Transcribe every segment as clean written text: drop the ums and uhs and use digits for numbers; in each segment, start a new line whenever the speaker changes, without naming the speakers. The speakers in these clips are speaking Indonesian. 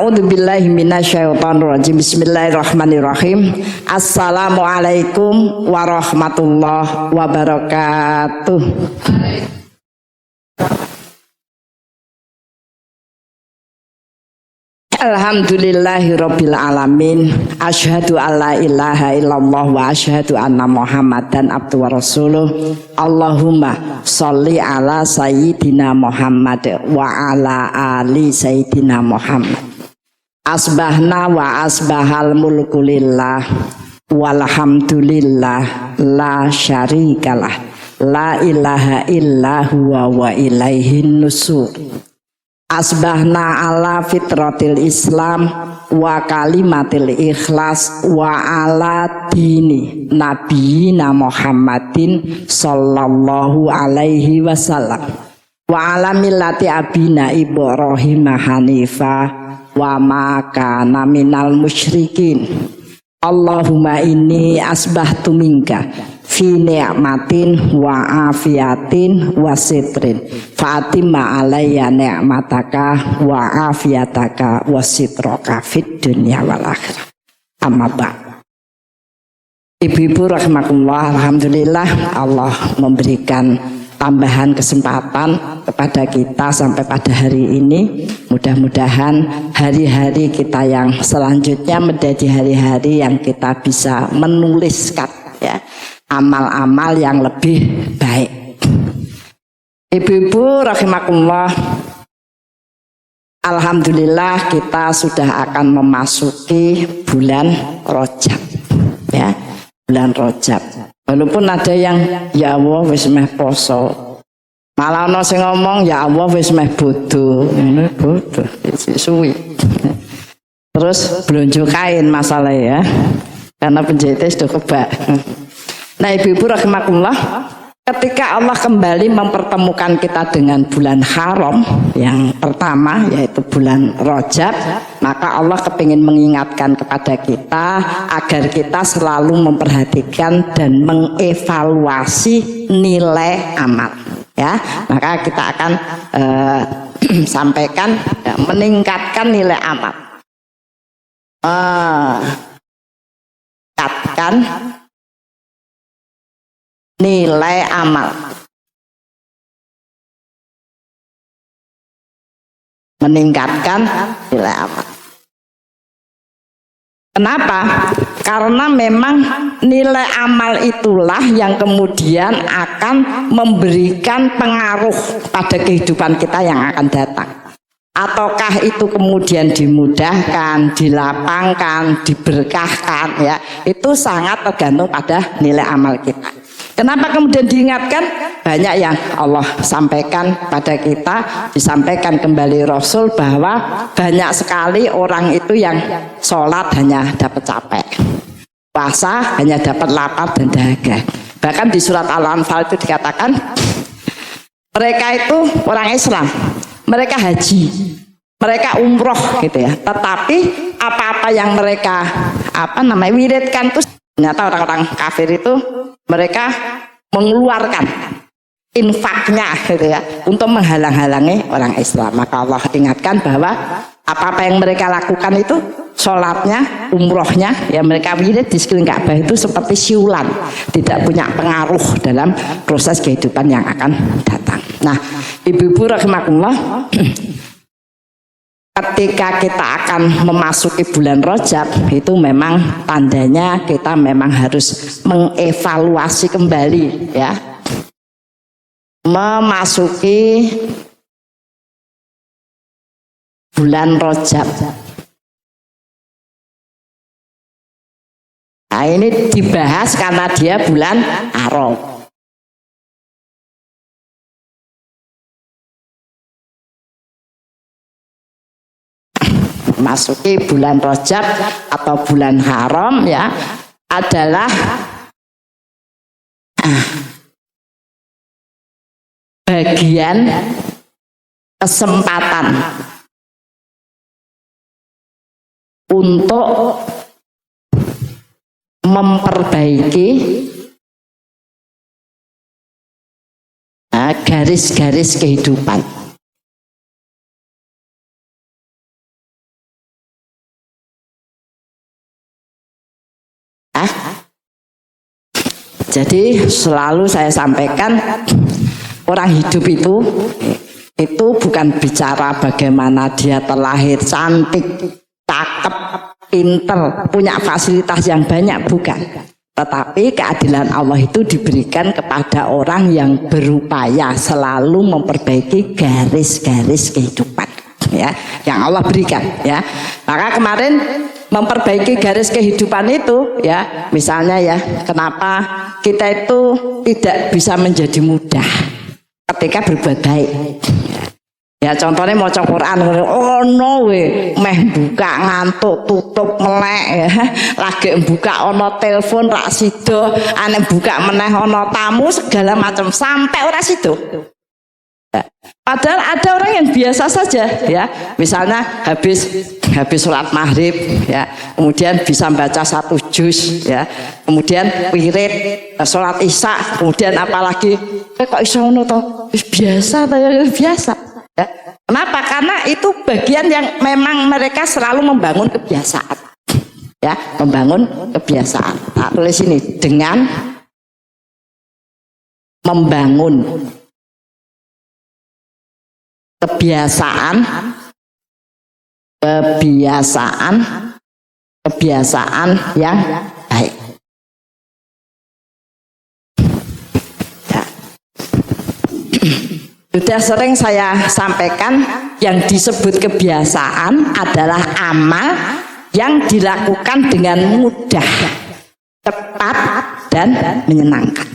A'udzubillahi minasyaitonirrajim. Bismillahirrahmanirrahim. Assalamualaikum warahmatullahi wabarakatuh. Alhamdulillahirabbil alamin. Asyhadu alla ilaha illallah wa asyhadu anna Muhammadan abduhu wa rasuluh. Allahumma sholli ala sayyidina Muhammad wa ala ali sayyidina Muhammad. Asbahna wa asbahal mulku lillah walhamdulillah la syarikalah la ilaha illa huwa wa ilaihin nusur. Asbahna ala fitratil Islam wa kalimatil ikhlas wa ala dini nabiyina Muhammadin sallallahu alaihi wasallam wa ala millati abina Ibrahim hanifa wa ma kana minal musyrikin. Allahumma inni asbahtu minka fi ni'matin wa afiatin wa sitrin fatimma alayya ni'mataka wa afiataka wa sitraka fid dunya wal akhirah. Amma ba'd. Ibu-ibu rahimakumullah, alhamdulillah Allah memberikan tambahan kesempatan kepada kita sampai pada hari ini. Mudah-mudahan hari-hari kita yang selanjutnya menjadi hari-hari yang kita bisa menuliskan ya amal-amal yang lebih baik. Ibu-ibu rahimakumullah, alhamdulillah kita sudah akan memasuki bulan Rajab ya, bulan Rajab. Walaupun ada yang ya Allah wis meh poso, malah ono sing ngomong ya Allah wis meh bodoh, ini bodoh suwi. Terus blonjo kain masalah ya, karena penjahitnya sudah kebak. Nah ibu-ibu rahimakumullah, ketika Allah kembali mempertemukan kita dengan bulan haram yang pertama yaitu bulan Rajab, maka Allah kepingin mengingatkan kepada kita agar kita selalu memperhatikan dan mengevaluasi nilai amal ya. Maka kita akan sampaikan ya, meningkatkan nilai amal, meningkatkan nilai amal, meningkatkan nilai amal. Kenapa? Karena memang nilai amal itulah yang kemudian akan memberikan pengaruh pada kehidupan kita yang akan datang. Ataukah itu kemudian dimudahkan, dilapangkan, diberkahkan ya, itu sangat tergantung pada nilai amal kita. Kenapa kemudian diingatkan? Banyak yang Allah sampaikan pada kita, disampaikan kembali Rasul bahwa banyak sekali orang itu yang sholat hanya dapat capek, puasa hanya dapat lapar dan dahaga. Bahkan di surat Al-Anfal itu dikatakan mereka itu orang Islam, mereka haji, mereka umroh gitu ya, tetapi apa-apa yang mereka wiridkan itu ternyata orang-orang kafir itu mereka mengeluarkan infaknya gitu ya untuk menghalang-halangi orang Islam. Maka Allah ingatkan bahwa apa-apa yang mereka lakukan itu, sholatnya, umrohnya ya, mereka wirid di sekeliling Ka'bah itu seperti siulan, tidak punya pengaruh dalam proses kehidupan yang akan datang. Nah ibu-ibu rahimakumullah, ketika kita akan memasuki bulan Rajab itu memang tandanya kita memang harus mengevaluasi kembali ya, memasuki bulan Rajab. Nah ini dibahas karena dia bulan haram. Masuki bulan Rajab atau bulan haram ya adalah bagian kesempatan untuk memperbaiki garis-garis kehidupan. Jadi selalu saya sampaikan, orang hidup itu bukan bicara bagaimana dia terlahir cantik, cakep, pinter, punya fasilitas yang banyak, bukan. Tetapi keadilan Allah itu diberikan kepada orang yang berupaya selalu memperbaiki garis-garis kehidupan, ya, yang Allah berikan, ya. Maka kemarin memperbaiki garis kehidupan itu, ya, misalnya ya, kenapa kita itu tidak bisa menjadi mudah ketika berbuat baik. Ya contohnya mau Quran, oh no we, meh buka ngantuk tutup melek, ya. Lagi buka ono telepon rak sido, ane buka meneh ono tamu segala macam sampai ora sido. Ya. Padahal ada orang yang biasa saja, ya, misalnya habis sholat maghrib, ya, kemudian bisa baca 1 juz, ya, kemudian wirid, sholat isya, kemudian apalagi kok iso ngono to, biasa to, biasa. Ya. Kenapa? Karena itu bagian yang memang mereka selalu membangun kebiasaan, ya, membangun kebiasaan. Nah, tulis ini, dengan membangun kebiasaan yang baik. Sudah sering saya sampaikan, yang disebut kebiasaan adalah amal yang dilakukan dengan mudah, cepat, dan menyenangkan.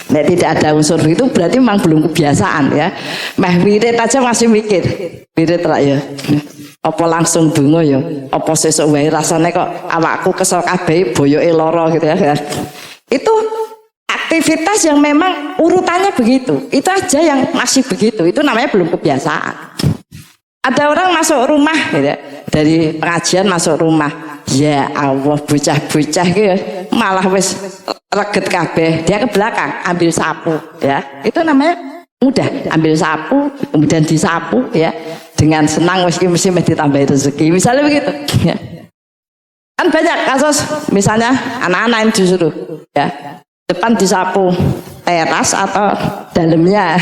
Nah, tidak ada unsur itu berarti memang belum kebiasaan, ya. Meh wirid aja masih mikir, wirid lah ya. Apa langsung donga ya? Apa sesuk wae rasane kok awakku kesel kabeh boyoke lara gitu, ya. Itu aktivitas yang memang urutannya begitu, itu aja yang masih begitu, itu namanya belum kebiasaan. Ada orang masuk rumah, gitu, dari pengajian masuk rumah, ya Allah, bocah-bocah gitu, malah wis reget kabeh, dia ke belakang ambil sapu, ya, itu namanya mudah, ambil sapu kemudian disapu, ya, dengan senang mesti ditambahi rezeki, misalnya begitu, ya. Kan banyak kasus, misalnya anak-anak yang disuruh, ya, depan disapu, teras atau dalamnya,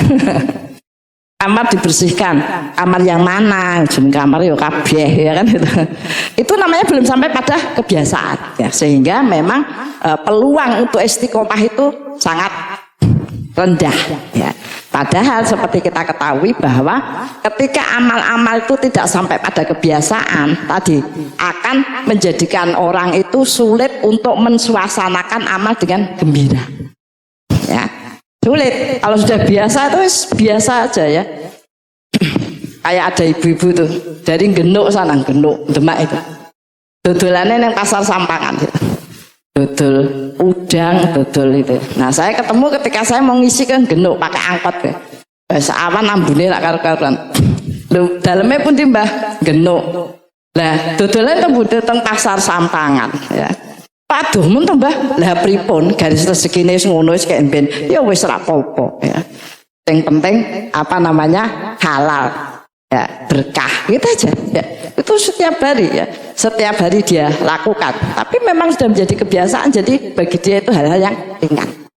kamar dibersihkan, kamar yang mana, kamar yo kabeh, ya kan, itu namanya belum sampai pada kebiasaan, ya, sehingga memang peluang untuk istiqomah itu sangat rendah, ya. Padahal seperti kita ketahui bahwa ketika amal-amal itu tidak sampai pada kebiasaan tadi, akan menjadikan orang itu sulit untuk mensuasanakan amal dengan gembira, ya, sulit. Kalau sudah biasa itu biasa aja, ya. Kayak ada ibu-ibu tuh dari Genuk sana, Genuk Demak itu, dodolannya yang pasar Sampangan gitu. Dodol udang, dodol itu. Nah, saya ketemu ketika saya mau ngisi ke Genuk pakai angkot ya. Seawan ambune lak karo-karoan. Lho, dalamnya pun timbah Genuk. Lah, dodolane teng pasar Sampangan, ya. Paduh mun to, Mbah. Lah pripun garis rezekine wis ngono wis kek ben. Ya wis ra apa-apa, ya. Yang penting apa namanya? Halal. Ya, berkah gitu aja, ya. Itu setiap hari, ya, setiap hari dia lakukan, tapi memang sudah menjadi kebiasaan, jadi bagi dia itu hal-hal yang ringan.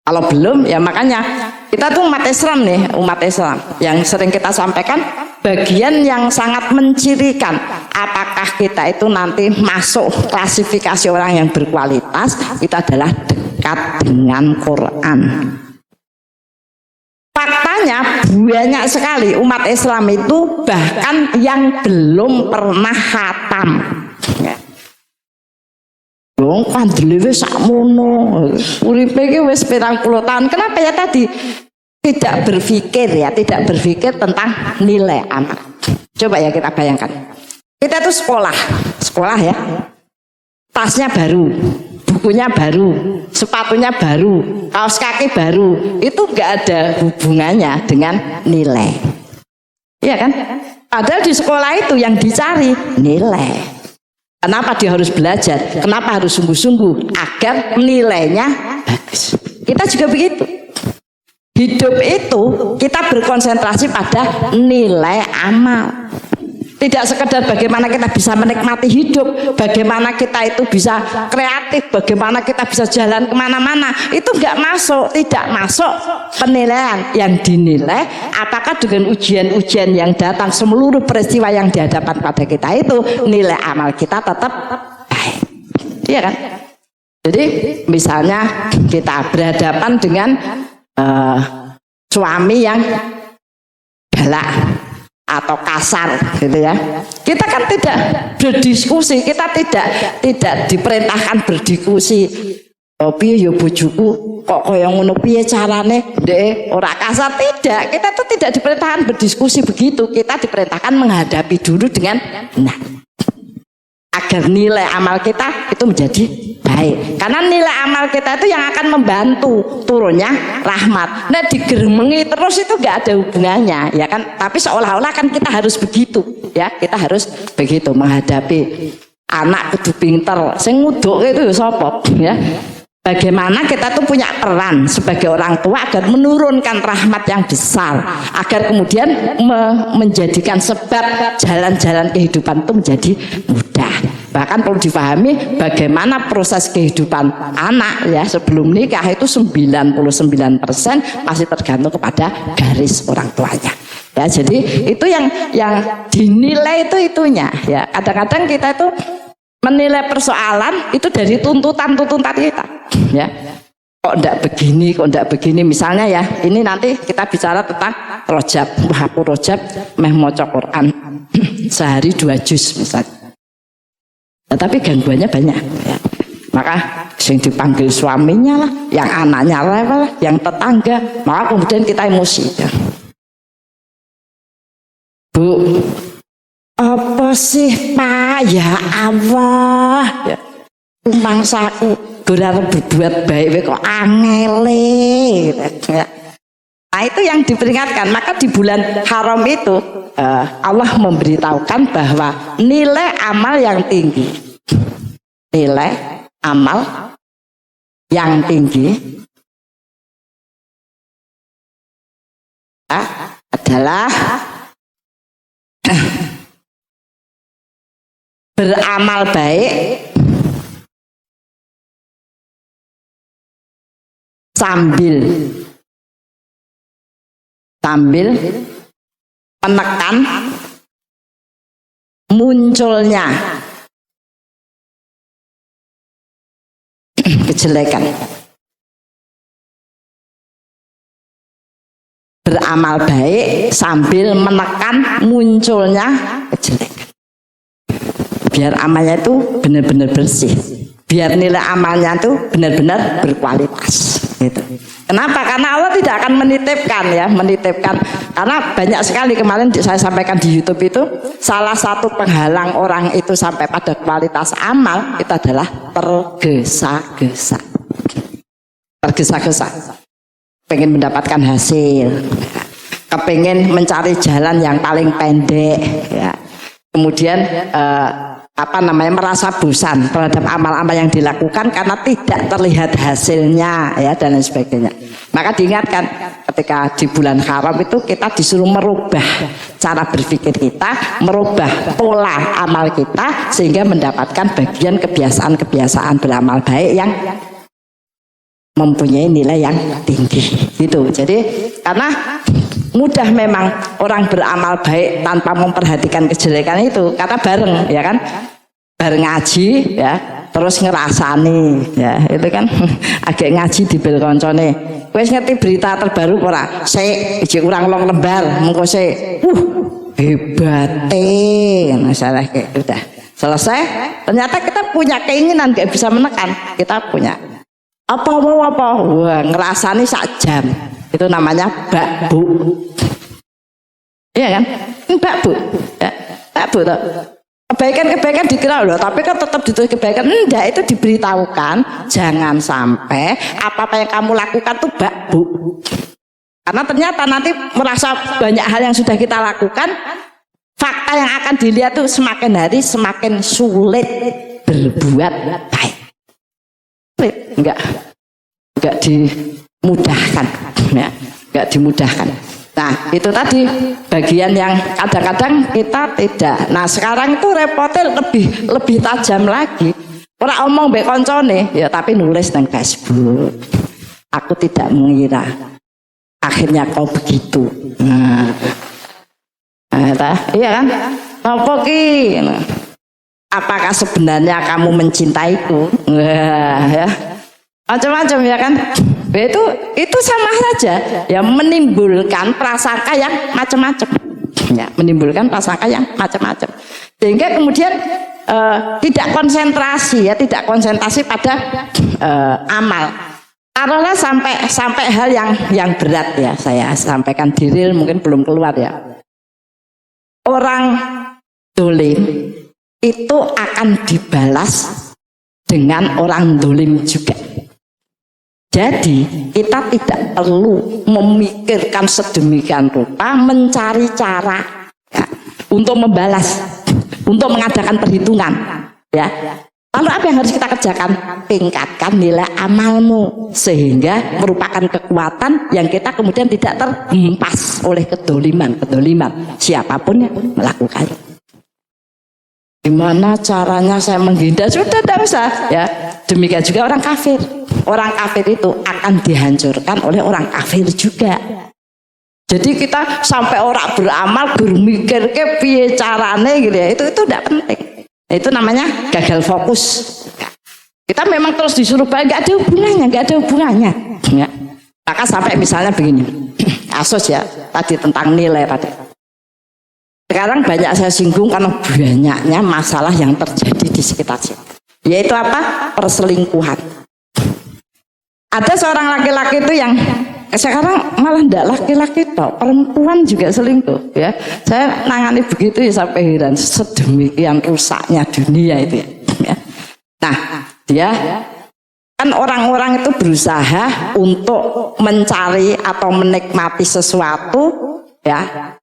Kalau belum, ya makanya kita tuh umat Islam nih, umat Islam yang sering kita sampaikan, bagian yang sangat mencirikan apakah kita itu nanti masuk klasifikasi orang yang berkualitas, itu adalah dekat dengan Quran. Faktanya banyak sekali umat Islam itu bahkan yang belum pernah khatam. Dong kandele wis sakmono, uripe iki wis 40 tahun. Kenapa ya tadi? Tidak berpikir, ya, tidak berpikir tentang nilai amal. Coba ya kita bayangkan. Kita tuh sekolah ya. Tasnya baru, bukunya baru, sepatunya baru, kaos kaki baru, itu nggak ada hubungannya dengan nilai, iya kan? Padahal di sekolah itu yang dicari nilai. Kenapa dia harus belajar? Kenapa harus sungguh-sungguh agar nilainya bagus? Kita juga begitu. Hidup itu kita berkonsentrasi pada nilai amal. Tidak sekedar bagaimana kita bisa menikmati hidup, bagaimana kita itu bisa kreatif, bagaimana kita bisa jalan kemana-mana, itu nggak masuk, tidak masuk penilaian. Yang dinilai apakah dengan ujian-ujian yang datang, seluruh peristiwa yang dihadapan pada kita itu, nilai amal kita tetap baik, iya kan? Jadi misalnya kita berhadapan dengan suami yang galak atau kasar gitu ya, kita kan tidak berdiskusi, kita tidak diperintahkan berdiskusi. Oh piye ya bojoku kok kaya ngono, piye carane ndek ora kasar, tidak. Kita tuh tidak diperintahkan berdiskusi begitu, kita diperintahkan menghadapi dulu dengan benar agar nilai amal kita itu menjadi baik. Karena nilai amal kita itu yang akan membantu turunnya rahmat. Nah digeremengi terus itu nggak ada hubungannya, ya kan? Tapi seolah-olah kan kita harus begitu, ya kita harus begitu menghadapi anak kudu pinter. Sing nguduk itu sapa, ya? Bagaimana kita tuh punya peran sebagai orang tua agar menurunkan rahmat yang besar, agar kemudian menjadikan sebab jalan-jalan kehidupan itu menjadi mudah. Bahkan perlu dipahami bagaimana proses kehidupan anak ya sebelum nikah itu 99% masih tergantung kepada garis orang tuanya. Ya, jadi itu yang dinilai itu itunya ya. Kadang-kadang kita itu menilai persoalan itu dari tuntutan kita ya. Kok ndak begini misalnya ya, ini nanti kita bicara tentang rojab. Wah, aku rojab meh maca Quran sehari 2 juz misalnya. Tapi gangguannya banyak ya. Maka yang dipanggil suaminya lah, yang anaknya lah, yang tetangga, maka kemudian kita emosi ya. Bu, apa sih Pak, ya Allah ya. Mangsaku gelar berbuat baik kok angele gitu, ya. Nah itu yang diperingatkan. Maka di bulan haram itu Allah memberitahukan bahwa nilai amal yang tinggi, nilai amal yang tinggi adalah beramal baik sambil menekan munculnya kejelekan. Beramal baik sambil menekan munculnya kejelekan. Biar amalnya itu benar-benar bersih, biar nilai amalnya itu benar-benar berkualitas. Gitu. Kenapa? Karena Allah tidak akan menitipkan ya, karena banyak sekali kemarin saya sampaikan di YouTube itu salah satu penghalang orang itu sampai pada kualitas amal itu adalah tergesa-gesa, pengen mendapatkan hasil, kepengen mencari jalan yang paling pendek, ya. Kemudian merasa bosan terhadap amal-amal yang dilakukan karena tidak terlihat hasilnya ya, dan lain sebagainya. Maka diingatkan ketika di bulan haram itu kita disuruh merubah cara berpikir kita, merubah pola amal kita sehingga mendapatkan bagian kebiasaan beramal baik yang mempunyai nilai yang tinggi gitu. Jadi karena mudah memang orang beramal baik tanpa memperhatikan kejelekan itu, karena bareng ya kan, bareng ngaji ya, terus ngerasani ya, itu kan agak ngaji di bel koncone, wes ngerti berita terbaru ora, ijik urang long lembar mengko hebate masalah kayak udah selesai. Ternyata kita punya keinginan gak bisa menekan, kita punya apa wah ngerasani sak jam, itu namanya bakbu. Iya kan? Bakbu. Ya, bakbu toh. Kebaikan dikira loh, tapi kan tetap ditulis kebaikan. Enggak, itu diberitahukan jangan sampai apa-apa yang kamu lakukan tuh bakbu. Karena ternyata nanti merasa banyak hal yang sudah kita lakukan, fakta yang akan dilihat tuh semakin hari semakin sulit berbuat baik. Enggak dimudahkan ya, enggak dimudahkan. Nah itu tadi bagian yang kadang-kadang kita tidak. Nah sekarang itu repotnya lebih tajam lagi. Orang omong mbek koncone ya tapi nulis di Facebook. Aku tidak mengira akhirnya kau begitu. Iya kan? Apa ki? Apakah sebenarnya kamu mencintaiku? Ya. Macam-macam ya kan? Itu sama saja ya, menimbulkan prasangka yang macam-macam. Ya, menimbulkan prasangka yang macam-macam. Sehingga kemudian tidak konsentrasi ya, tidak konsentrasi pada amal. Taruhlah sampai hal yang berat ya, saya sampaikan diri mungkin belum keluar ya. Orang dolim itu akan dibalas dengan orang dolim juga. Jadi kita tidak perlu memikirkan sedemikian rupa, mencari cara ya, untuk membalas, untuk mengadakan perhitungan ya. Lalu apa yang harus kita kerjakan? Tingkatkan nilai amalmu sehingga merupakan kekuatan yang kita kemudian tidak terhempas oleh kedoliman siapapun yang melakukan. Gimana caranya saya menghindar? Sudah tidak usah ya. Demikian juga orang kafir. Orang kafir itu akan dihancurkan oleh orang kafir juga. Jadi kita sampai orang beramal bermikir ke piye carane gitu ya. Itu tidak penting. Itu namanya gagal fokus. Kita memang terus disuruh baik, nggak ada hubungannya. Ya. Maka sampai misalnya begini, kasus ya tadi tentang nilai tadi. Sekarang banyak saya singgung karena banyaknya masalah yang terjadi di sekitar sini. Yaitu apa? Perselingkuhan. Ada seorang laki-laki itu yang sekarang malah tidak laki-laki toh, perempuan juga selingkuh ya. Saya nangani begitu ya sampai heran, sedemikian rusaknya dunia itu ya. Nah dia kan orang-orang itu berusaha untuk mencari atau menikmati sesuatu ya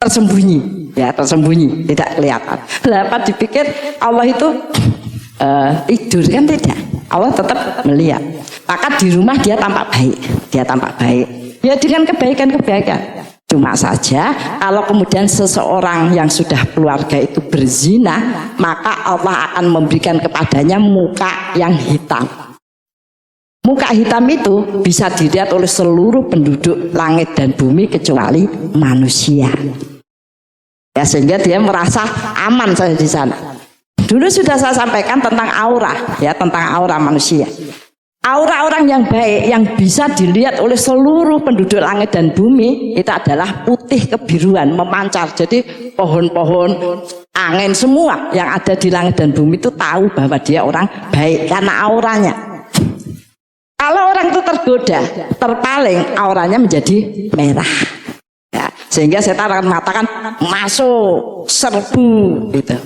tersembunyi ya, tersembunyi tidak kelihatan. Dapat dipikir Allah itu tidur kan tidak, Allah tetap melihat. Maka di rumah dia tampak baik, ya dengan kebaikan. Cuma saja kalau kemudian seseorang yang sudah keluarga itu berzina, maka Allah akan memberikan kepadanya muka yang hitam. Muka hitam itu bisa dilihat oleh seluruh penduduk langit dan bumi kecuali manusia. Ya, sehingga dia merasa aman saja di sana. Dulu sudah saya sampaikan tentang aura, ya, tentang aura manusia. Aura orang yang baik yang bisa dilihat oleh seluruh penduduk langit dan bumi itu adalah putih kebiruan memancar. Jadi pohon-pohon, angin semua yang ada di langit dan bumi itu tahu bahwa dia orang baik karena auranya. Kalau orang itu tergoda, terpaling, auranya menjadi merah. Ya, sehingga setan akan mengatakan masuk, serbu gitu.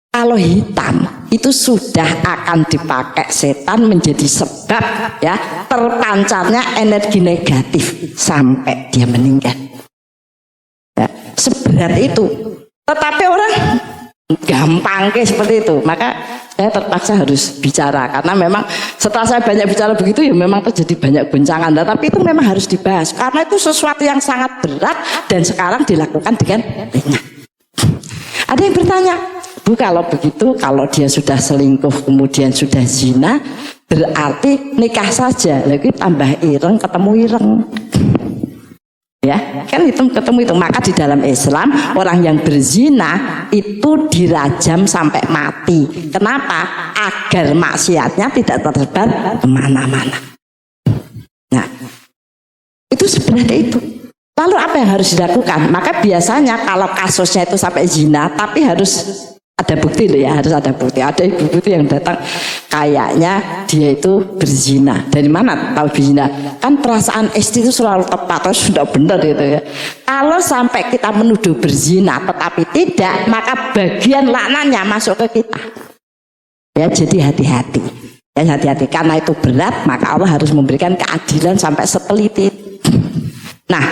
Kalau hitam itu sudah akan dipakai setan menjadi sebab ya terpancarnya energi negatif sampai dia meninggal. Ya, seberat itu. Tetapi orang gampang kayak seperti itu. Maka saya terpaksa harus bicara karena memang setelah saya banyak bicara begitu ya memang terjadi banyak goncangan. Tapi itu memang harus dibahas karena itu sesuatu yang sangat berat dan sekarang dilakukan dengan ringan. Ada yang bertanya, Bu, kalau begitu, kalau dia sudah selingkuh kemudian sudah zina, berarti nikah saja, lagi tambah ireng ketemu ireng. Ya, kan itu ketemu itu. Maka di dalam Islam orang yang berzina itu dirajam sampai mati. Kenapa? Agar maksiatnya tidak tersebar kemana-mana. Nah, itu sebenarnya itu. Lalu apa yang harus dilakukan? Maka biasanya kalau kasusnya itu sampai zina, tapi harus ada bukti loh ya, harus ada bukti. Ada ibu itu yang datang kayaknya dia itu berzina. Dari mana tahu berzina? Kan perasaan istri itu selalu tepat, atau sudah benar gitu ya. Kalau sampai kita menuduh berzina tetapi tidak, maka bagian laknatnya masuk ke kita. Ya, jadi hati-hati. Ya, hati-hati karena itu berat, maka Allah harus memberikan keadilan sampai seteliti. Nah,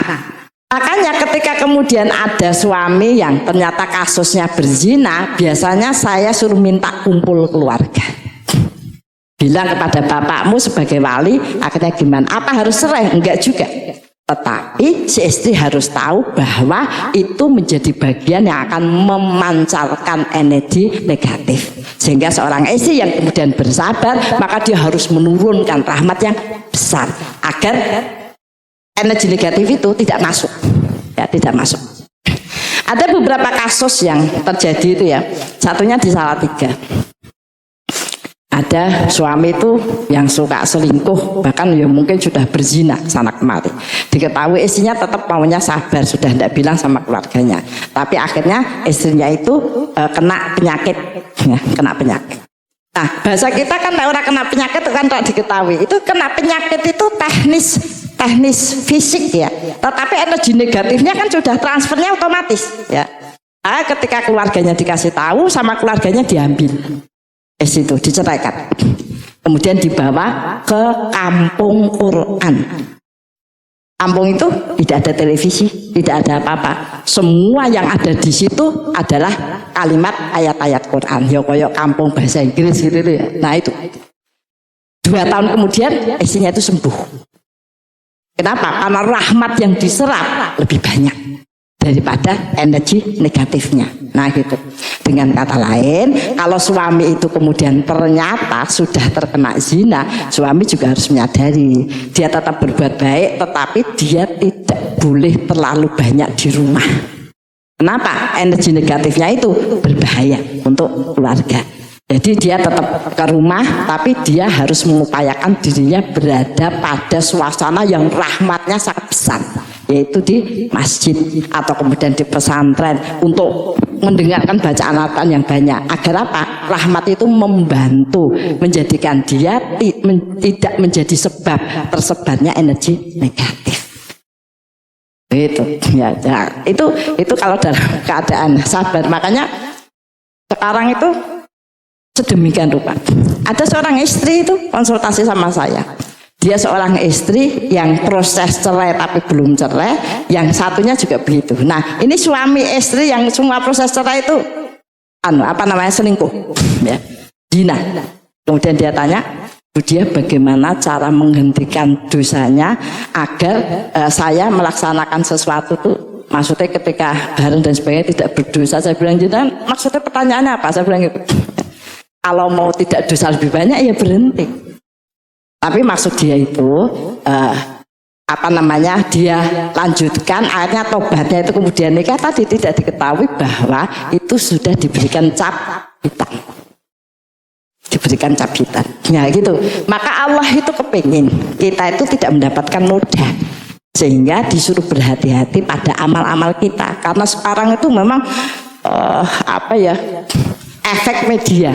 makanya ketika kemudian ada suami yang ternyata kasusnya berzina, biasanya saya suruh minta kumpul keluarga. Bilang kepada bapakmu sebagai wali, akhirnya gimana? Apa harus cerai? Enggak juga. Tetapi si istri harus tahu bahwa itu menjadi bagian yang akan memancarkan energi negatif. Sehingga seorang istri yang kemudian bersabar, maka dia harus menurunkan rahmat yang besar agar energi negatif itu tidak masuk. Ya, tidak masuk. Ada beberapa kasus yang terjadi itu ya. Satunya di Salatiga. Ada suami itu yang suka selingkuh, bahkan ya mungkin sudah berzina sana kemari. Diketahui istrinya tetap maunya sabar, sudah tidak bilang sama keluarganya. Tapi akhirnya istrinya itu kena penyakit, ya, kena penyakit. Nah, bahasa kita kan orang kena penyakit kan tak diketahui. Itu kena penyakit itu teknis fisik ya. Tetapi energi negatifnya kan sudah transfernya otomatis ya. Nah, ketika keluarganya dikasih tahu, sama keluarganya diambil. Itu diceraikan, kemudian dibawa ke kampung Quran. Kampung itu tidak ada televisi, tidak ada apa-apa. Semua yang ada di situ adalah kalimat ayat-ayat Quran. Ya koyok kampung bahasa Inggris gitu ya. Nah itu 2 tahun kemudian istrinya itu sembuh. Kenapa? Karena rahmat yang diserap lebih banyak daripada energi negatifnya. Nah gitu. Dengan kata lain, kalau suami itu kemudian ternyata sudah terkena zina, suami juga harus menyadari dia tetap berbuat baik, tetapi dia tidak boleh terlalu banyak di rumah. Kenapa? Energi negatifnya itu berbahaya untuk keluarga. Jadi dia tetap ke rumah, tapi dia harus mengupayakan dirinya berada pada suasana yang rahmatnya sangat besar, yaitu di masjid atau kemudian di pesantren untuk mendengarkan bacaan Al-Quran yang banyak. Agar apa? Rahmat itu membantu menjadikan dia tidak menjadi sebab tersebarnya energi negatif. Itu ya, ya. Itu kalau dalam keadaan sabar. Makanya sekarang itu sedemikian rupa. Ada seorang istri itu konsultasi sama saya. Dia seorang istri yang proses cerai tapi belum cerai, yang satunya juga begitu. Nah, ini suami istri yang semua proses cerai itu selingkuh, ya, zina. Kemudian dia tanya, Bu Dia, bagaimana cara menghentikan dosanya agar saya melaksanakan sesuatu tuh, maksudnya ketika bareng dan sebagainya tidak berdosa. Saya bilang, jadi maksudnya pertanyaannya apa? Saya bilang gitu. Kalau mau tidak dosa lebih banyak ya berhenti. Tapi maksud dia itu dia lanjutkan akhirnya tobatnya itu kemudian nikah. Tadi tidak diketahui bahwa itu sudah diberikan cap hitam, ya gitu. Maka Allah itu kepingin kita itu tidak mendapatkan noda, sehingga disuruh berhati-hati pada amal-amal kita. Karena sekarang itu memang efek media.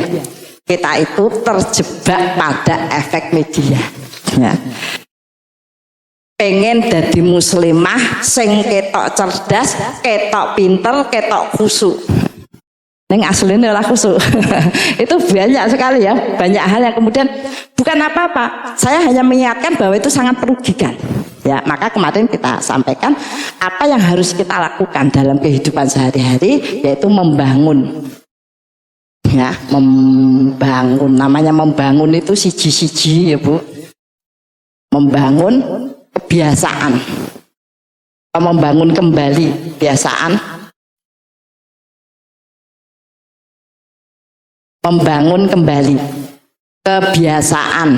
Kita itu terjebak pada efek media. Ya. Pengen dadi muslimah sing ketok cerdas, ketok pinter, ketok khusyuk. Ning aslinya ora khusyuk. Itu banyak sekali ya, banyak hal yang kemudian bukan apa-apa. Saya hanya mengingatkan bahwa itu sangat merugikan. Ya, maka kemarin kita sampaikan apa yang harus kita lakukan dalam kehidupan sehari-hari, yaitu membangun. Ya, membangun, namanya membangun itu siji-siji ya Bu, membangun kebiasaan, membangun kembali kebiasaan, membangun kembali kebiasaan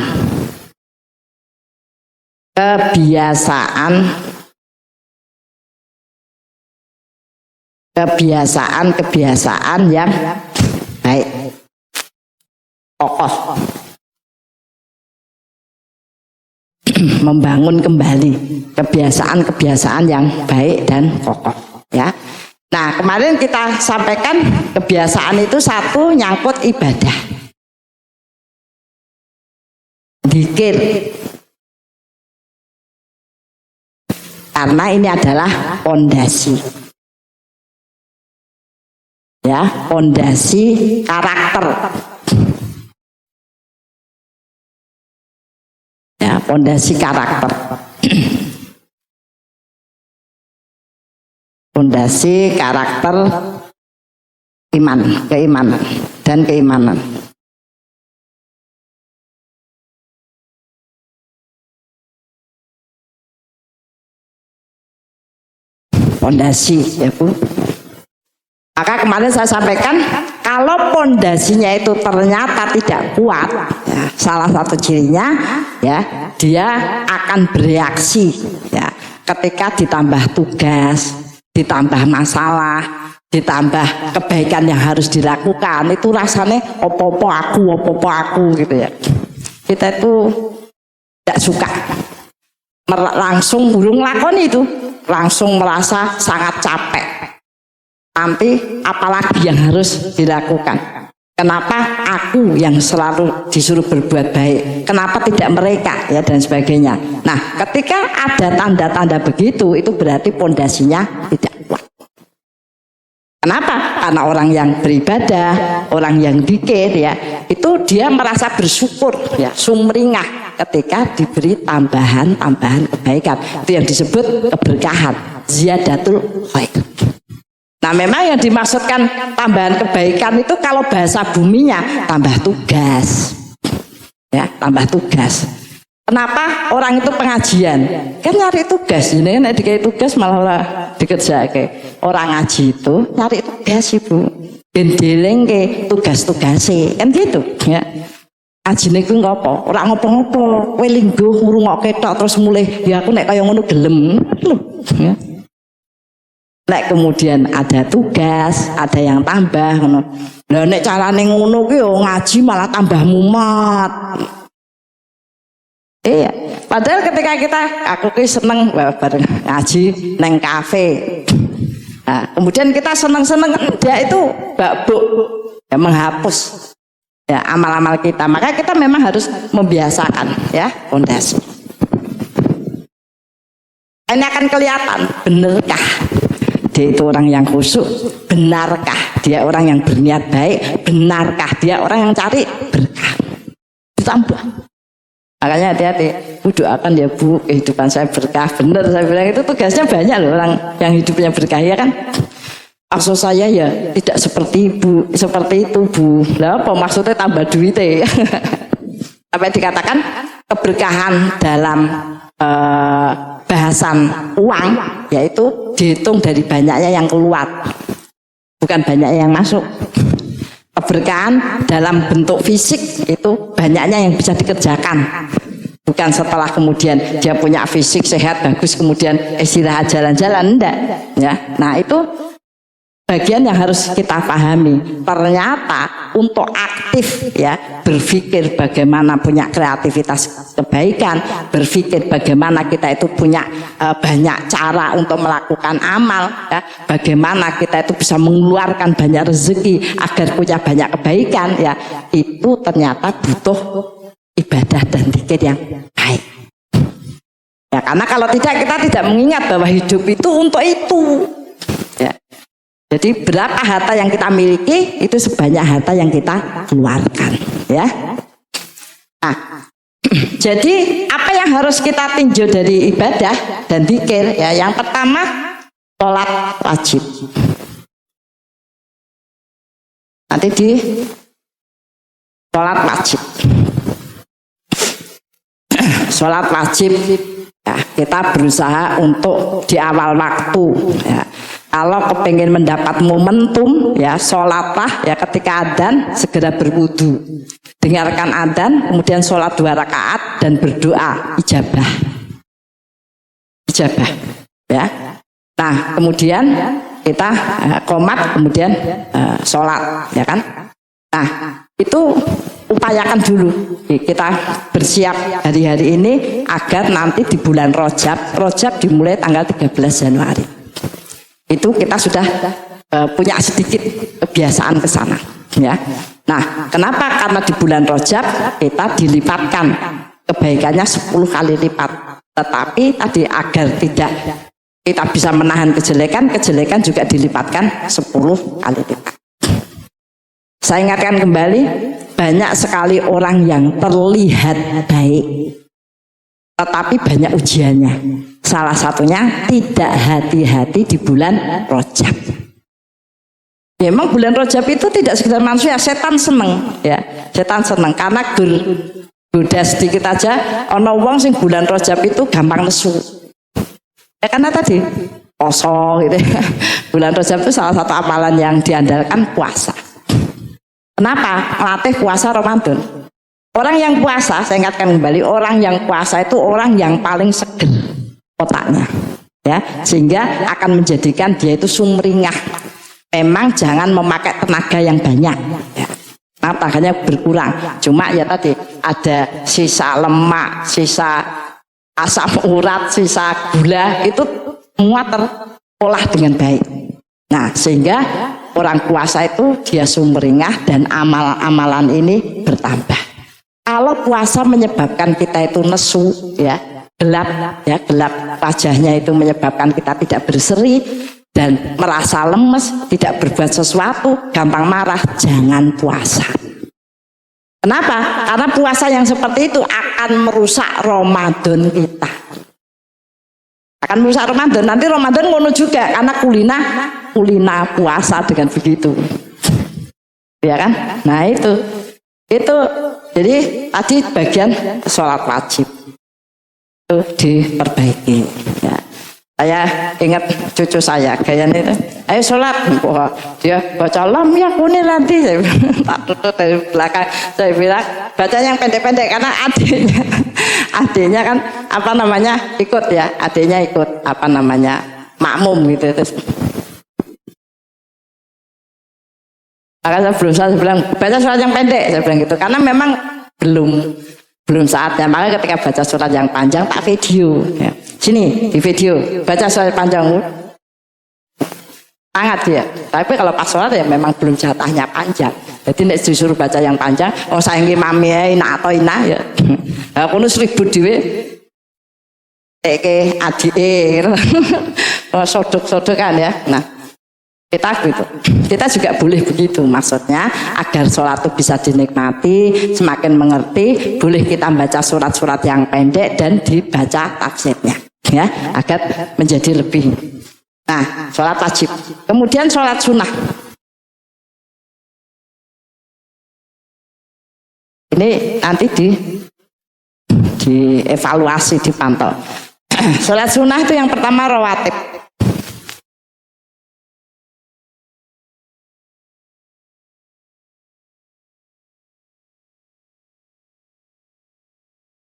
yang baik, kokoh. Membangun kembali kebiasaan yang baik dan kokoh, ya. Nah, kemarin kita sampaikan kebiasaan itu satu nyangkut ibadah, zikir, karena ini adalah pondasi. Ya, pondasi karakter. Ya, pondasi karakter. Pondasi karakter keimanan. pondasi ya Bu. Maka kemarin saya sampaikan kalau pondasinya itu ternyata tidak kuat, ya, salah satu cirinya ya dia akan bereaksi ya ketika ditambah tugas, ditambah masalah, ditambah kebaikan yang harus dilakukan, itu rasanya opo-opo aku gitu ya. Kita itu tidak suka, langsung burung lakon itu langsung merasa sangat capek. Nanti apalagi yang harus dilakukan? Kenapa aku yang selalu disuruh berbuat baik? Kenapa tidak mereka ya dan sebagainya. Nah, ketika ada tanda-tanda begitu, itu berarti pondasinya tidak kuat. Kenapa? Karena orang yang beribadah, orang yang dzikir ya, itu dia merasa bersyukur ya, sumringah ketika diberi tambahan kebaikan. Itu yang disebut keberkahan, ziyadatul khair. Nah, memang yang dimaksudkan tambahan kebaikan itu kalau bahasa buminya tambah tugas. Ya, tambah tugas. Kenapa orang itu pengajian? Kan nyari tugas. Ini kan dikasih tugas malah dikerjakan. Orang ngaji itu nyari tugas Ibu. Gendeleng ke tugas-tugasnya. Kan gitu, ya. Ajine ku ngopo? Ora ngopo-ngopo. Kowe lingguh ngrungokke tok terus mulih ya aku nek kaya ngono gelem. Ya. Nek kemudian ada tugas, ada yang tambah ngono. Lah nek carane ngono ki yo ngaji malah tambah mumet. Iya, padahal ketika aku ki seneng bareng ngaji neng kafe. Nah, kemudian kita seneng-seneng dia itu babuk ya, menghapus ya amal-amal kita. Maka kita memang harus membiasakan ya pondasi. Ini akan kelihatan benarkah dia itu orang yang khusyuk, benarkah dia orang yang berniat baik, benarkah dia orang yang cari berkah. Ditambah. Makanya hati-hati, doakan ya Bu, kehidupan saya berkah. Benar saya bilang itu tugasnya banyak loh orang yang hidupnya berkah ya kan. Maksud saya ya tidak seperti itu Bu. Lah apa maksudnya tambah duit ya? Sampai dikatakan keberkahan dalam bahasan uang yaitu dihitung dari banyaknya yang keluar, bukan banyaknya yang masuk. Keberkahan dalam bentuk fisik itu banyaknya yang bisa dikerjakan, bukan setelah kemudian dia punya fisik sehat bagus kemudian istirahat jalan-jalan, enggak ya. Nah, itu bagian yang harus kita pahami. Ternyata untuk aktif ya berpikir bagaimana punya kreativitas kebaikan, berpikir bagaimana kita itu punya banyak cara untuk melakukan amal ya, bagaimana kita itu bisa mengeluarkan banyak rezeki agar punya banyak kebaikan ya, itu ternyata butuh ibadah dan zikir yang baik. Ya, karena kalau tidak kita tidak mengingat bahwa hidup itu untuk itu. Ya. Jadi berapa harta yang kita miliki itu sebanyak harta yang kita keluarkan, ya. Nah, jadi apa yang harus kita tinjau dari ibadah dan zikir? Ya, yang pertama sholat wajib. Nanti di sholat wajib. Sholat wajib. Ya, kita berusaha untuk di awal waktu. Ya. Kalau kepengen mendapat momentum ya sholatlah ya ketika adzan segera berwudu, dengarkan adzan kemudian sholat 2 rakaat dan berdoa ijabah ya. Nah kemudian kita qomat kemudian sholat ya kan. Nah itu upayakan dulu kita bersiap hari-hari ini agar nanti di bulan Rajab dimulai tanggal 13 Januari. Itu kita sudah punya sedikit kebiasaan ke sana ya. Nah, kenapa? Karena di bulan Rajab kita dilipatkan kebaikannya 10 kali lipat. Tetapi tadi agar tidak kita bisa menahan kejelekan juga dilipatkan 10 kali lipat. Saya ingatkan kembali, banyak sekali orang yang terlihat baik tetapi banyak ujiannya. Salah satunya tidak hati-hati di bulan Rajab. Ya, memang bulan Rajab itu tidak sekedar manusia, setan seneng ya. Setan seneng karena goda sedikit aja ono wong sing bulan Rajab itu gampang nesu. Ya karena tadi poso gitu. Bulan Rajab itu salah satu amalan yang diandalkan puasa. Kenapa? Melatih puasa Ramadan. Orang yang puasa, saya ingatkan kembali, orang yang puasa itu orang yang paling seger otaknya, ya, sehingga akan menjadikan dia itu sumringah. Memang jangan memakai tenaga yang banyak, ya. Nah, tenaganya berkurang. Cuma ya tadi ada sisa lemak, sisa asam urat, sisa gula, itu semua terolah dengan baik. Nah, sehingga orang puasa itu dia sumringah dan amal-amalan ini bertambah. Kalau puasa menyebabkan kita itu nesu, ya, gelap wajahnya itu menyebabkan kita tidak berseri dan merasa lemes, tidak berbuat sesuatu, gampang marah, jangan puasa. Kenapa? Karena puasa yang seperti itu akan merusak Ramadan kita. Akan merusak Ramadan. Nanti Ramadan ngono juga karena kulina puasa dengan begitu. Ya kan? Nah, itu jadi tadi bagian sholat wajib itu diperbaiki, ya. Saya ingat cucu saya gayanya itu, ayo sholat, wah, dia baca lam ya kuni nanti, saya tak tutup dari belakang, saya bilang baca yang pendek-pendek karena adiknya kan apa namanya ikut, ya, adiknya ikut apa namanya makmum gitu. Terus maka saya bilang baca surat yang pendek, saya bilang gitu, karena memang belum saatnya. Maka ketika baca surat yang panjang tak video, ya. Sini di video baca surat panjang, sangat dia. Tapi kalau pas sholat ya memang belum jatahnya panjang. Jadi nek disuruh baca yang panjang, oh saingi mami ina atau ina ya. Aku nus ribut diwe, adike, sodok kan ya. Nah. Kita juga boleh begitu, maksudnya agar sholat itu bisa dinikmati, semakin mengerti, boleh kita baca surat-surat yang pendek dan dibaca tafsirnya, ya, agar menjadi lebih. Nah, sholat wajib. Kemudian sholat sunnah. Ini nanti dievaluasi, dipantau. Sholat sunnah itu yang pertama rawatib.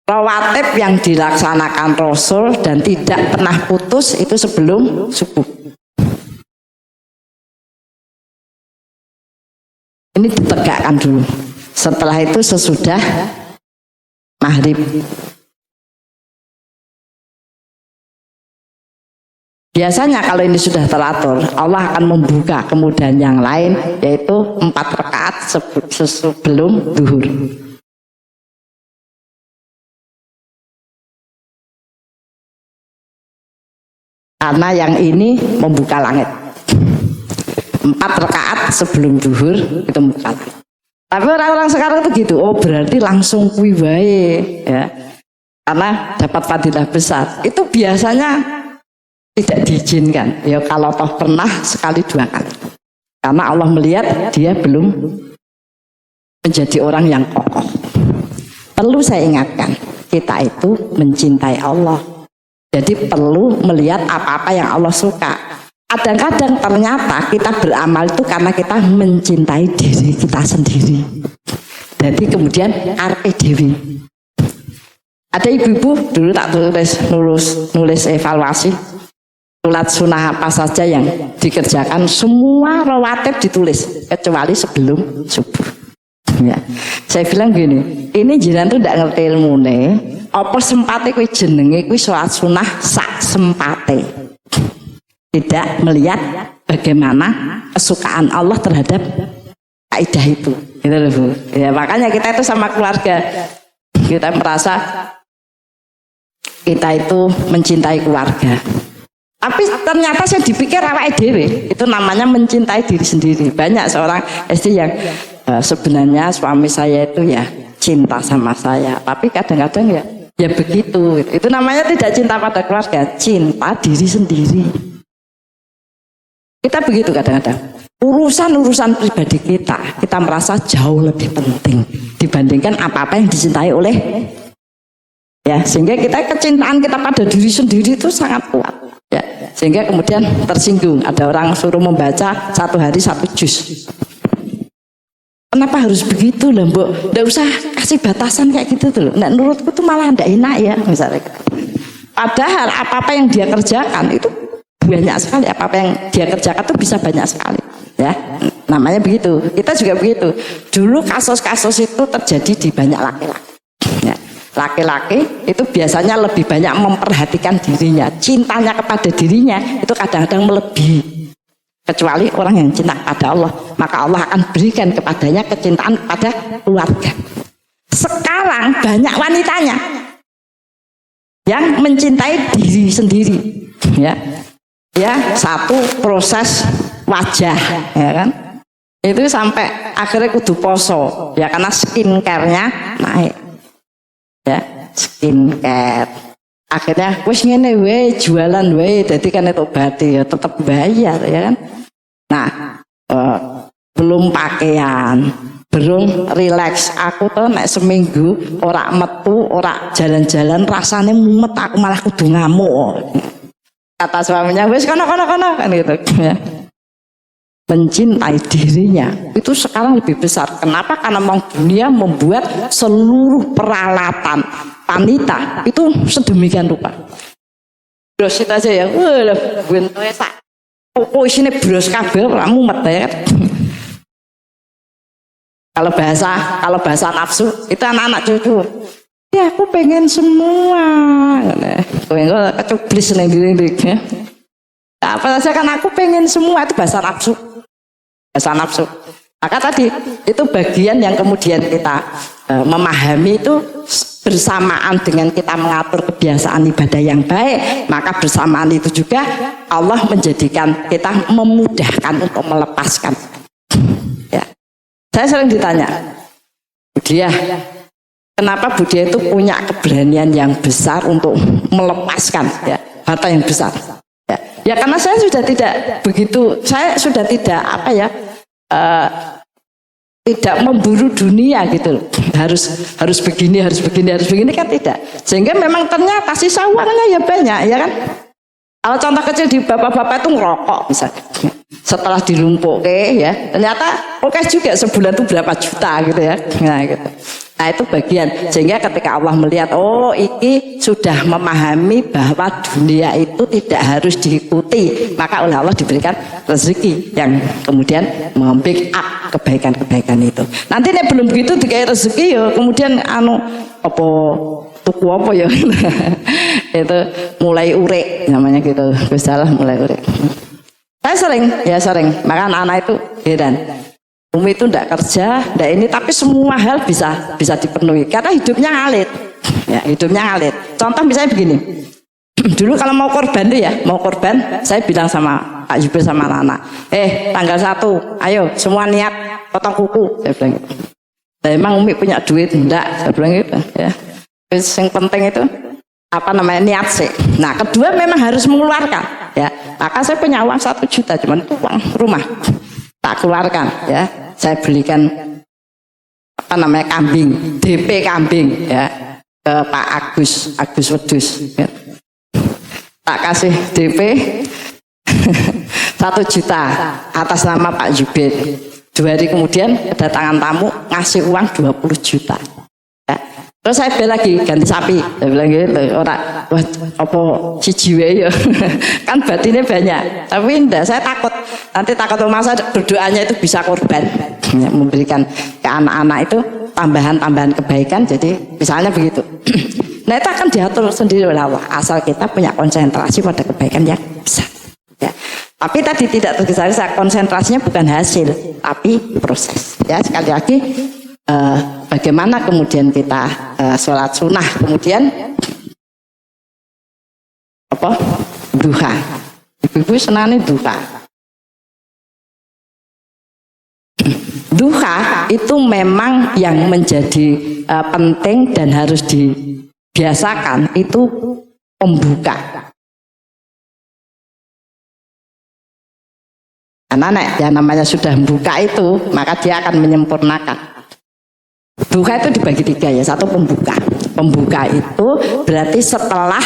Rawatib yang dilaksanakan Rasul dan tidak pernah putus itu sebelum subuh. Ini ditegakkan dulu. Setelah itu sesudah maghrib. Biasanya kalau ini sudah teratur, Allah akan membuka kemudahan yang lain, yaitu 4 rakaat sebelum zuhur. Karena yang ini membuka langit. 4 rakaat sebelum zuhur itu membuka langit. Tapi orang-orang sekarang itu gitu, oh berarti langsung kuwi wae, ya. Karena dapat fadilah besar. Itu biasanya tidak diizinkan. Ya kalau toh pernah sekali 2 kali. Karena Allah melihat dia belum menjadi orang yang kokoh. Perlu saya ingatkan, kita itu mencintai Allah. Jadi perlu melihat apa-apa yang Allah suka. Kadang-kadang ternyata kita beramal itu karena kita mencintai diri kita sendiri. Jadi kemudian arpe dewi. Ada ibu-ibu dulu tak nulis evaluasi. Sholat sunnah apa saja yang dikerjakan, semua rawatib ditulis kecuali sebelum subuh. Ya. Saya bilang gini, ini jiran tuh tidak ngerti ilmu nih. Apa sempate kuwi jenenge kuwi sholat sunnah sak sempate. Tidak melihat bagaimana kesukaan Allah terhadap kaidah itu. Gitu loh, Bu. Ya, makanya kita itu sama keluarga. Kita merasa kita itu mencintai keluarga. Tapi ternyata saya dipikir awake dhewe, itu namanya mencintai diri sendiri. Banyak seorang istri yang sebenarnya suami saya itu ya cinta sama saya, tapi kadang-kadang ya begitu. Itu namanya tidak cinta pada keluarga, cinta diri sendiri. Kita begitu kadang-kadang. Urusan-urusan pribadi kita merasa jauh lebih penting dibandingkan apa-apa yang dicintai oleh, ya, sehingga kecintaan kita pada diri sendiri itu sangat kuat, ya. Sehingga kemudian tersinggung, ada orang suruh membaca 1 hari 1 juz. Kenapa harus begitu lah Mbok? Nggak usah kasih batasan kayak gitu tuh. Nah, menurutku tuh malah nggak enak ya misalnya. Padahal apa-apa yang dia kerjakan itu banyak sekali. Apa-apa yang dia kerjakan tuh bisa banyak sekali. Ya, namanya begitu. Kita juga begitu. Dulu kasus-kasus itu terjadi di banyak laki-laki. Ya, laki-laki itu biasanya lebih banyak memperhatikan dirinya. Cintanya kepada dirinya itu kadang-kadang melebihi. Kecuali orang yang cinta pada Allah, maka Allah akan berikan kepadanya kecintaan kepada keluarga. Sekarang banyak wanitanya yang mencintai diri sendiri, ya, satu proses wajah, ya kan, itu sampai akhirnya kudu poso, ya karena skincare-nya naik, ya, skincare. Akhirnya wis ngene wae jualan wae, jadi kan itu berarti ya tetap bayar, ya kan. Nah, belum pakaian, belum rileks. Aku tuh nek seminggu ora metu, ora jalan-jalan rasanya mumet, aku malah kudu ngamuk. Kata suaminya, wis kono kan gitu ya. Mencintai dirinya itu sekarang lebih besar. Kenapa? Karena dunia membuat seluruh peralatan wanita itu sedemikian rupa. Bros itu aja ya, wah, bentuknya sak. Oh, sini bros kabel, kamu mumet ya. Kalau bahasa nafsu itu anak-anak cucu. Ya aku pengen semua. Enggak kecublis sendiri ya. Apa saja kan aku pengen semua, itu bahasa nafsu. Bahasa nafsu. Maka tadi itu bagian yang kemudian kita memahami itu bersamaan dengan kita mengatur kebiasaan ibadah yang baik, maka bersamaan itu juga Allah menjadikan kita memudahkan untuk melepaskan. Ya. Saya sering ditanya, Budia, kenapa Budia itu punya keberanian yang besar untuk melepaskan ya, harta yang besar? Ya karena saya sudah tidak begitu, saya sudah tidak tidak memburu dunia gitu, harus begini kan tidak. Sehingga memang ternyata sisa uangnya ya banyak, ya kan. Kalau contoh kecil di bapak-bapak itu ngerokok misalnya, setelah dilumpuk ya ternyata oke juga sebulan itu berapa juta gitu ya. Nah gitu. Nah itu bagian, sehingga ketika Allah melihat, oh ini sudah memahami bahwa dunia itu tidak harus diikuti, maka oleh Allah diberikan rezeki yang kemudian mem-pick up kebaikan-kebaikan itu. Nanti nih belum begitu dikasih rezeki ya, kemudian tuku apa ya itu mulai urek namanya gitu, salah mulai urek. Saya sering, maka anak-anak itu heran. Umi itu tidak kerja, tidak ini, tapi semua hal bisa dipenuhi karena hidupnya ngalit, ya hidupnya ngalit. Contoh misalnya begini, dulu kalau mau korban tuh ya, saya bilang sama Pak Jubil sama anak-anak, tanggal 1, ayo semua niat potong kuku, saya bilang gitu. Nah, emang Umi punya duit? Enggak, saya bilang gitu. Ya, yang penting itu niat sih. Nah kedua memang harus mengeluarkan, ya. Maka saya punya uang 1 juta, cuman itu uang rumah. Tak keluarkan ya, saya belikan kambing, DP kambing ya ke Pak Agus Wedus ya. Tak kasih DP 1 juta atas nama Pak Jubir. 2 hari kemudian kedatangan tamu ngasih uang 20 juta ya. Terus saya bilang lagi ganti sapi, saya bilang gitu, orang apa siji wae ya. Kan batinnya banyak, tapi enggak, saya takut takut masa berdoanya itu bisa korban, ya, memberikan ke anak-anak itu tambahan kebaikan. Jadi misalnya begitu. Nah itu akan diatur sendiri oleh Allah, asal kita punya konsentrasi pada kebaikan yang besar. Ya. Tapi tadi tidak tergesa-gesa, konsentrasinya bukan hasil, tapi proses. Ya sekali lagi. Bagaimana kemudian kita sholat sunnah, kemudian duha. Ibu-ibu senangnya duha. Duha itu memang yang menjadi penting dan harus dibiasakan itu pembuka. Karena ya namanya sudah membuka itu, maka dia akan menyempurnakan. Duha itu dibagi 3 ya, 1 pembuka. Pembuka itu berarti setelah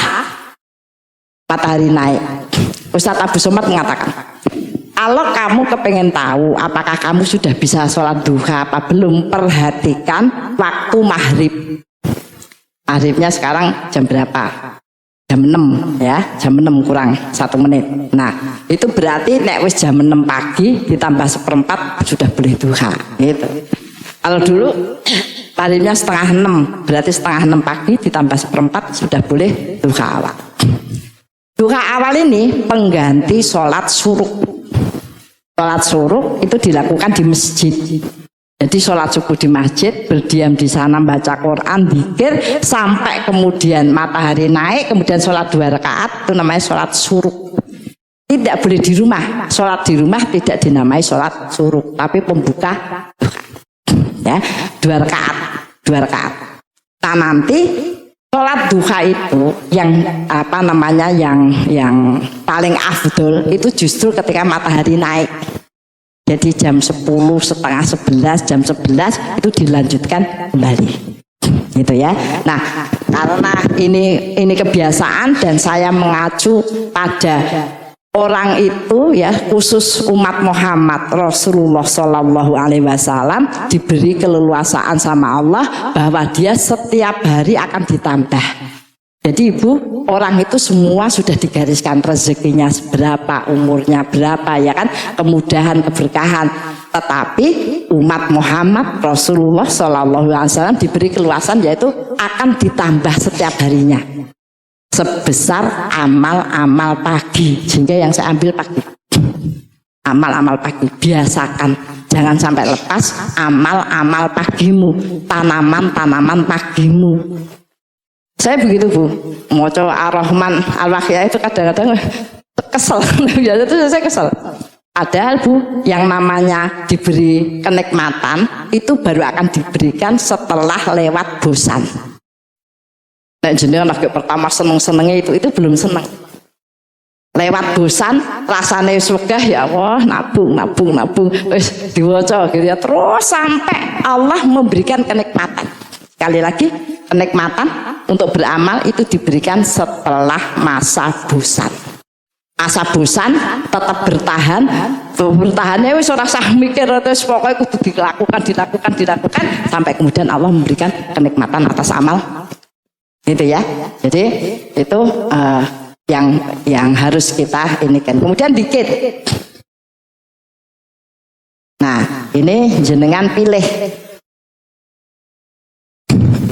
matahari naik. Ustadz Abu Somad mengatakan, kalau kamu kepengen tahu apakah kamu sudah bisa sholat duha apa belum, perhatikan waktu maghrib. Maghribnya sekarang jam berapa? Jam 6 ya, jam 6 kurang 1 menit. Nah, itu berarti nek wis jam 6 pagi ditambah 1/4 sudah boleh duha gitu. Kalau dulu maghribnya setengah 6, berarti setengah 6 pagi ditambah 1/4 sudah boleh duha awal. Duha awal ini pengganti sholat suruk. Sholat suruk itu dilakukan di masjid. Jadi sholat subuh di masjid, berdiam di sana baca Quran, zikir sampai kemudian matahari naik, kemudian sholat 2 rakaat, itu namanya sholat suruk. Tidak boleh di rumah. Sholat di rumah tidak dinamai sholat suruk, tapi pembuka ya 2 rakaat, 2 rakaat. Nah nanti sholat duha itu yang apa namanya yang paling afdol itu justru ketika matahari naik. Jadi jam 10, setengah 11, jam 11 itu dilanjutkan kembali, gitu ya. Nah, karena ini kebiasaan dan saya mengacu pada orang itu ya, khusus umat Muhammad, Rasulullah Shallallahu Alaihi Wasallam diberi keleluasaan sama Allah bahwa dia setiap hari akan ditambah. Jadi ibu, orang itu semua sudah digariskan rezekinya berapa, umurnya berapa ya kan, kemudahan, keberkahan. Tetapi umat Muhammad Rasulullah Shallallahu Alaihi Wasallam diberi keluasan yaitu akan ditambah setiap harinya sebesar amal-amal pagi, sehingga yang saya ambil pagi. Amal-amal pagi biasakan, jangan sampai lepas amal-amal pagimu, tanaman-tanaman pagimu. Saya begitu Bu, moco Ar-Rahman Al-Waqiah itu kadang-kadang kesel, biasa itu saya kesel. Padahal Bu, yang namanya diberi kenikmatan itu baru akan diberikan setelah lewat bosan. Nah jenengan lagi pertama seneng-senengnya itu belum seneng. Lewat bosan, rasanya wegah ya Allah, nabung, wis diwaca gitu ya, terus sampai Allah memberikan kenikmatan. Sekali lagi, kenikmatan untuk beramal itu diberikan setelah masa bosan. Masa bosan tetap bertahannya wis ora usah mikir, terus pokoknya kudu dilakukan sampai kemudian Allah memberikan kenikmatan atas amal. Gitu ya. Jadi itu yang harus kita ini kan. Kemudian dikit. Nah, ini jenengan pilih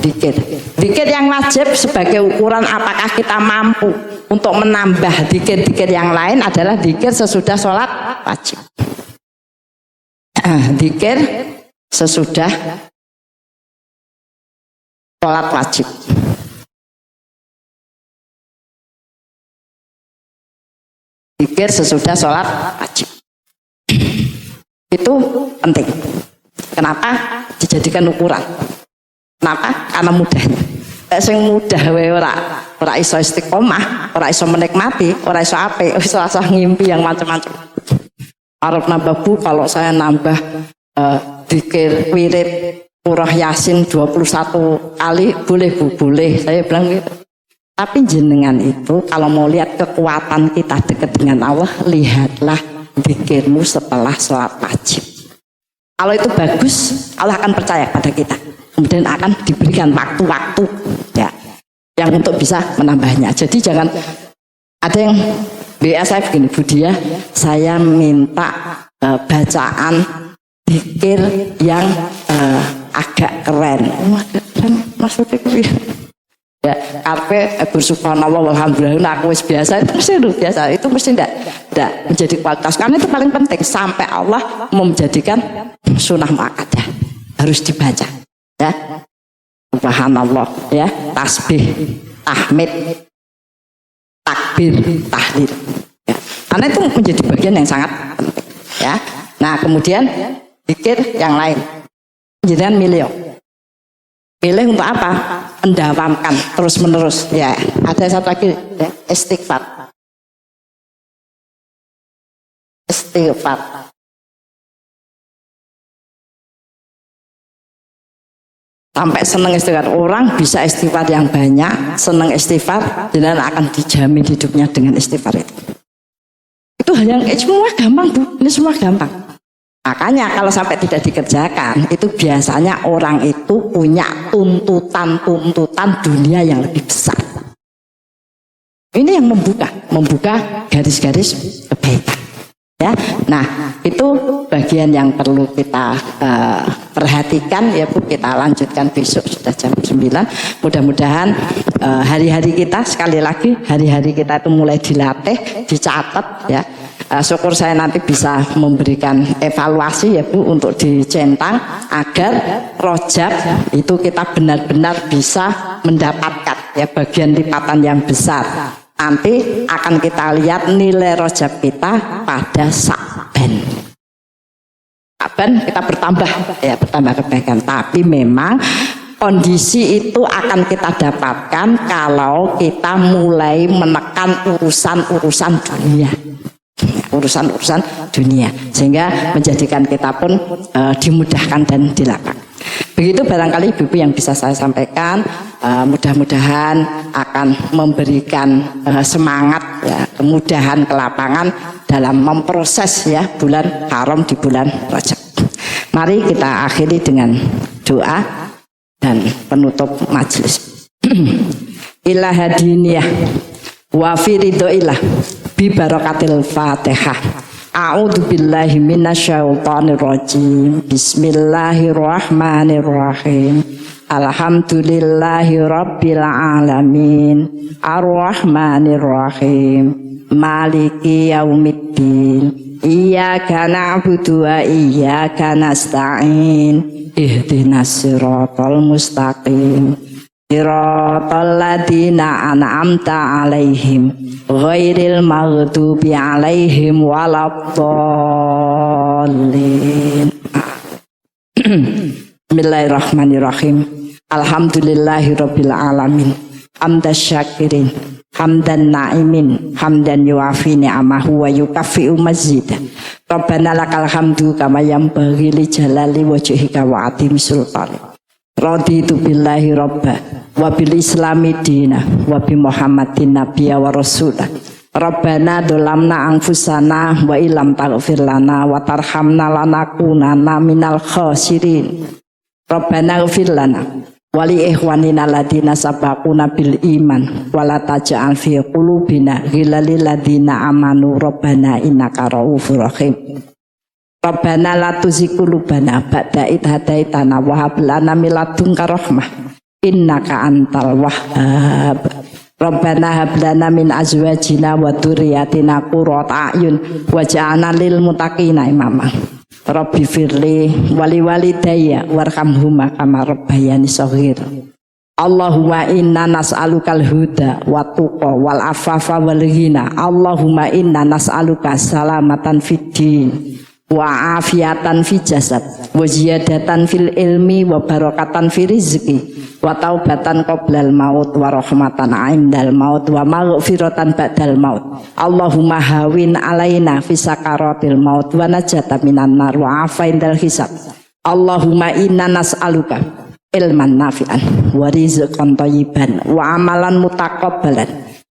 dikir yang wajib sebagai ukuran apakah kita mampu untuk menambah dikir-dikir yang lain adalah dikir sesudah sholat wajib. Dikir sesudah sholat wajib. Dikir sesudah sholat wajib. Itu penting. Kenapa dijadikan ukuran? Kenapa? Karena mudahnya. Sing mudah wae ora iso istiqomah, ora iso menikmati, ora iso apik, iso ngimpi yang macam-macam. Arep nambah Bu, kalau saya nambah dikir wirid surah Yasin 21 kali boleh Bu, boleh. Saya bilang gitu. Tapi jenengan itu kalau mau lihat kekuatan kita dekat dengan Allah, lihatlah dikirmu setelah sholat wajib. Kalau itu bagus, Allah akan percaya pada kita. Kemudian akan diberikan waktu-waktu ya, yang untuk bisa menambahnya. Jadi jangan ada yang WA saya begini, Bu Dia, saya minta bacaan zikir yang agak keren. Agak keren maksudnya ya, karpe bersubhanallah walhamdulillah aku wis biasa, itu mesti biasa, itu mesti tidak menjadi kualitas, karena itu paling penting sampai Allah menjadikan sunnah muakkadah harus dibaca. Ya, subhanallah, ya, tasbih, tahmid, takbir, tahlil. Ya. Karena itu menjadi bagian yang sangat penting. Ya, nah kemudian zikir yang lain, jangan milih untuk apa? Mendawamkan terus menerus. Ya, ada satu lagi, ya, istighfar. Sampai seneng istighfar, orang bisa istighfar yang banyak, seneng istighfar, dan akan dijamin hidupnya dengan istighfar itu. yang semua gampang Bu, ini semua gampang. Makanya kalau sampai tidak dikerjakan, itu biasanya orang itu punya tuntutan dunia yang lebih besar. Ini yang membuka garis-garis kebaikan. Ya, nah itu bagian yang perlu kita perhatikan ya Bu. Kita lanjutkan besok sudah jam 9. Mudah-mudahan hari-hari kita, sekali lagi hari-hari kita itu mulai dilatih, dicatat ya. Syukur saya nanti bisa memberikan evaluasi ya Bu untuk dicentang agar Rajab itu kita benar-benar bisa mendapatkan ya bagian lipatan yang besar. Nanti akan kita lihat nilai Rajab kita pada Sa'ban. Sa'ban kita bertambah kebaikan. Tapi memang kondisi itu akan kita dapatkan kalau kita mulai menekan urusan-urusan dunia. Urusan-urusan dunia, sehingga menjadikan kita pun dimudahkan dan dilapangkan. Begitu barangkali Ibu yang bisa saya sampaikan. Mudah-mudahan akan memberikan semangat ya, kemudahan, kelapangan dalam memproses ya bulan haram di bulan Rajab. Mari kita akhiri dengan doa dan penutup majelis. Ilahadiniyah wa firidhoilah bi barakatil Fatihah. A'udzu billahi minasyaitonir rajim. Bismillahirrahmanirrahim. Alhamdulillahi rabbil alamin. Arrahmanirrahim. Maliki yaumiddin. Iyyaka na'budu wa iyyaka nasta'in. Ihdinas siratal mustaqim. Siratal ladzina an'amta 'alaihim ghairil maghdubi 'alaihim waladdallin. Bismillahirrahmanirrahim. Alhamdulillahirabbil alamin. Hamdas syakirin, hamdan na'imin, hamdan yuafi ni'amahu wa yukaffi'u mazidah. Rabbana lakal hamdu kama yanbaghi li jalali wajhika wa 'azimi sultanik. Raditu billahi robba wa bil islami dina wa bi muhammadin nabiyya wa rasulah. Rabbana dolamna anfusana wa ilam taghfir lana wa tarhamna lanakunanna minal khasirin. Rabbana ighfir lana wa li ikhwanina alladziina sabaquna bil iman wa la taj'al fi qulubina ghillan lil ladziina amanu rabbana innaka ra'ufur rahim. Rabbana la tuzigh qulubana ba'da idh hadaitana wa hab lana min ladunka rahmah innaka antal wahhab. Rabbana hab lana min azwajina wa dzurriyyatina qurrata a'yun waj'alna lil muttaqina imama. Rabbi firli wali walidayya warhamhuma kama rabbayani shaghira. Allahumma inna nas'alukal huda wa tuqa wal afafa wal ghina. Allahumma inna nas'aluka salamatan fid din wa afiatan fi jasad wa ziyadatan fil ilmi wa barakatan fi rizqi wa taubatan qoblal maut wa rahmatan indal maut wa maghfiratan ba'dal maut. Allahumma hawin alaina fi sakaratil maut wa najata minan nar wa afaindal hisab. Allahumma inna nas'aluka ilman nafi'an wa rizqan thayyiban wa amalan mutaqabbalan.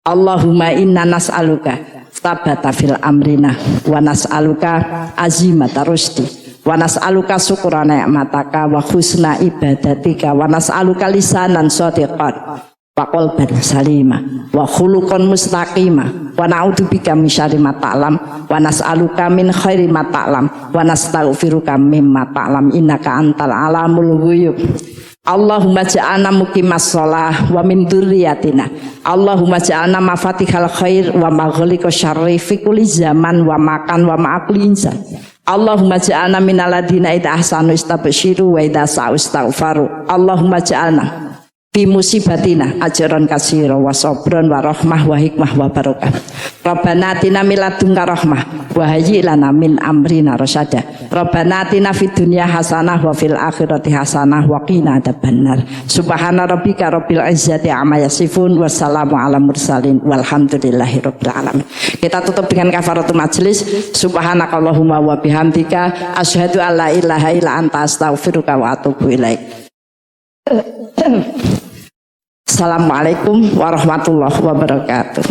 Allahumma inna nas'aluka tabata fil amrina wa nas'aluka azimata rusdi wa nas'aluka syukra ni'mataka wa husna ibadatika wa nas'aluka lisanan shadiqan wa qalban salima wa khuluqan mustaqima wa na'udzubika min syarri ma ta'lam wa nas'aluka min khairi ma ta'lam wa nastaghfiruka mimma ta'lam innaka antal alamul ghuyub. Allahumma ja'alna muqimas shalah wa min dzurriyyatina. Allahumma ja'alna mafatihal khair wa maghliqa syarri fi kulli zaman wa makan wa ma'aqli insan. Allahumma ja'alna minal ladina idza ahsanu istabshiru wa idza sa'u istaghfaru. Allahumma ja'alna fi musibatina ajran katsira wa sabran wa rahmah wa hikmah wa barakah. Rabbana atina min ladunka rahmah wa hayyi lana min amrina rasyada. Rabbana atina fid dunya hasanah wa fil akhirati hasanah wa qina adzabannar. Subhana rabbika rabbil izzati amma yasifun wa salamun alal mursalin walhamdulillahi rabbil alamin. Kita tutup dengan kafaratul majelis. Subhanakallahumma wa bihamdika asyhadu an la ilaha illa anta astaghfiruka wa atubu ilaik. Assalamualaikum warahmatullahi wabarakatuh.